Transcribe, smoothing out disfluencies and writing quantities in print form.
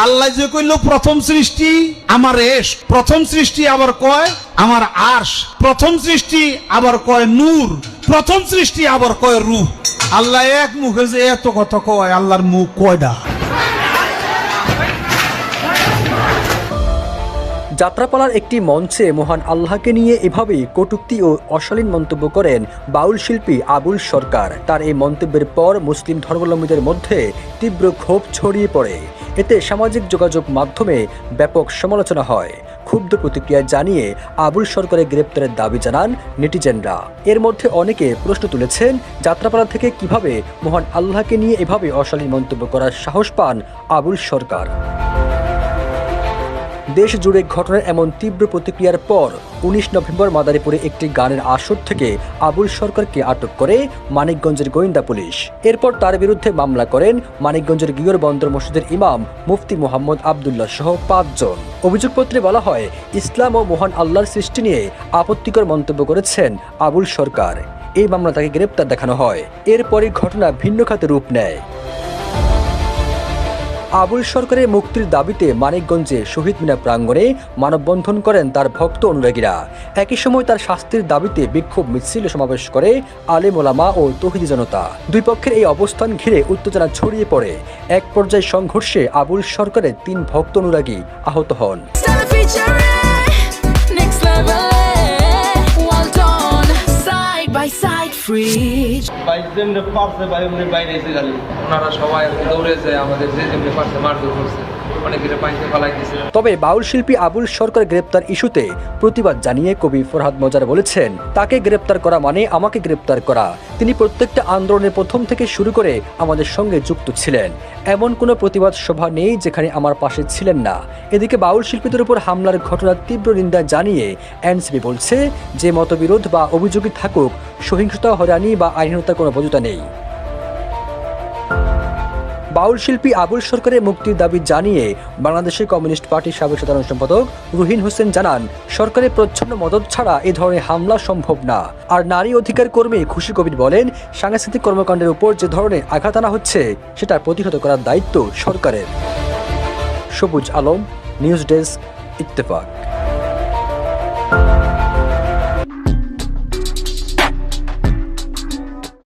আল্লাহ যে কইল প্রথম সৃষ্টি আমার এশ, প্রথম সৃষ্টি আবার কয় আমার আরশ, প্রথম সৃষ্টি আবার কয় নূর, প্রথম সৃষ্টি আবার কয় রূহ। আল্লাহ এক মুখে যে এত কথা কয়, আল্লাহর মুখ কয়টা? যাত্রাপালার একটি মঞ্চে মহান আল্লাহকে নিয়ে এভাবেই কটূক্তি ও অশালীন মন্তব্য করেন বাউল শিল্পী আবুল সরকার। তার এই মন্তব্যের পর মুসলিম ধর্মাবলম্বীদের মধ্যে তীব্র ক্ষোভ ছড়িয়ে পড়ে। এতে সামাজিক যোগাযোগ মাধ্যমে ব্যাপক সমালোচনা হয়। ক্ষুব্ধ প্রতিক্রিয়া জানিয়ে আবুল সরকারের গ্রেপ্তারের দাবি জানান নেটিজেনরা। এর মধ্যে অনেকে প্রশ্ন তুলেছেন, যাত্রাপালা থেকে কিভাবে মহান আল্লাহকে নিয়ে এভাবে অশালীন মন্তব্য করার সাহস পান আবুল সরকার। দেশ জুড়ে ঘটনার এমন তীব্র প্রতিক্রিয়ার পর 19 নভেম্বর মাদারীপুরে একটি গানের আসর থেকে আবুল সরকারকে আটক করে মানিকগঞ্জের গোয়েন্দা পুলিশ। এরপর তার বিরুদ্ধে মামলা করেন মানিকগঞ্জের গিয়র বন্দর মসজিদের ইমাম মুফতি মোহাম্মদ আবদুল্লাহ সহ 5 জন। অভিযোগপত্রে বলা হয়, ইসলাম ও মহান আল্লাহর সৃষ্টি নিয়ে আপত্তিকর মন্তব্য করেছেন আবুল সরকার। এই মামলা তাকে গ্রেপ্তার দেখানো হয়। এরপরই ঘটনা ভিন্ন খাতে রূপ নেয়। আবুল সরকারের মুক্তির দাবিতে মানিকগঞ্জে শহীদ মিনার প্রাঙ্গণে মানববন্ধন করেন তার ভক্ত অনুরাগীরা। একই সময় তার শাস্তির দাবিতে বিক্ষোভ মিছিল সমাবেশ করে আলেম ওলামা ও তৌহিদি জনতা। দুই পক্ষের এই অবস্থান ঘিরে উত্তেজনা ছড়িয়ে পড়ে। এক পর্যায়ে সংঘর্ষে আবুল সরকারের 3 ভক্ত অনুরাগী আহত হন। তবে বাউল শিল্পী আবুল সরকার গ্রেপ্তার ইস্যুতে প্রতিবাদ জানিয়ে কবি ফরহাদ মজার বলেছেন, তাকে গ্রেপ্তার করা মানে আমাকে গ্রেপ্তার করা। তিনি প্রত্যেকটা আন্দোলনের প্রথম থেকে শুরু করে আমাদের সঙ্গে যুক্ত ছিলেন। এমন কোনো প্রতিবাদ সভা নেই যেখানে আমার পাশে ছিলেন না। এদিকে বাউল শিল্পীদের উপর হামলার ঘটনার তীব্র নিন্দা জানিয়ে এনসিপি বলছে, যে মতবিরোধ বা অভিযোগই থাকুক, সহিংসতা, হয়রানি বা আইনহত্যার কোনো বৈধতা নেই। বাউল শিল্পী আবুল সরকারের মুক্তির দাবি জানিয়ে বাংলাদেশের কমিউনিস্ট পার্টির সাবেক সাধারণ সম্পাদক রুহিন হোসেন জানান, সরকারের প্রচ্ছন্ন মদত ছাড়া এ ধরনের হামলা সম্ভব না। আর নারী অধিকার কর্মী খুশি কবির বলেন, সাংস্কৃতিক কর্মকাণ্ডের উপর যে ধরনের আঘাত আনা হচ্ছে সেটা প্রতিহত করার দায়িত্ব সরকারের। সবুজ আলম, নিউজ ডেস্ক, ইত্তেফাক।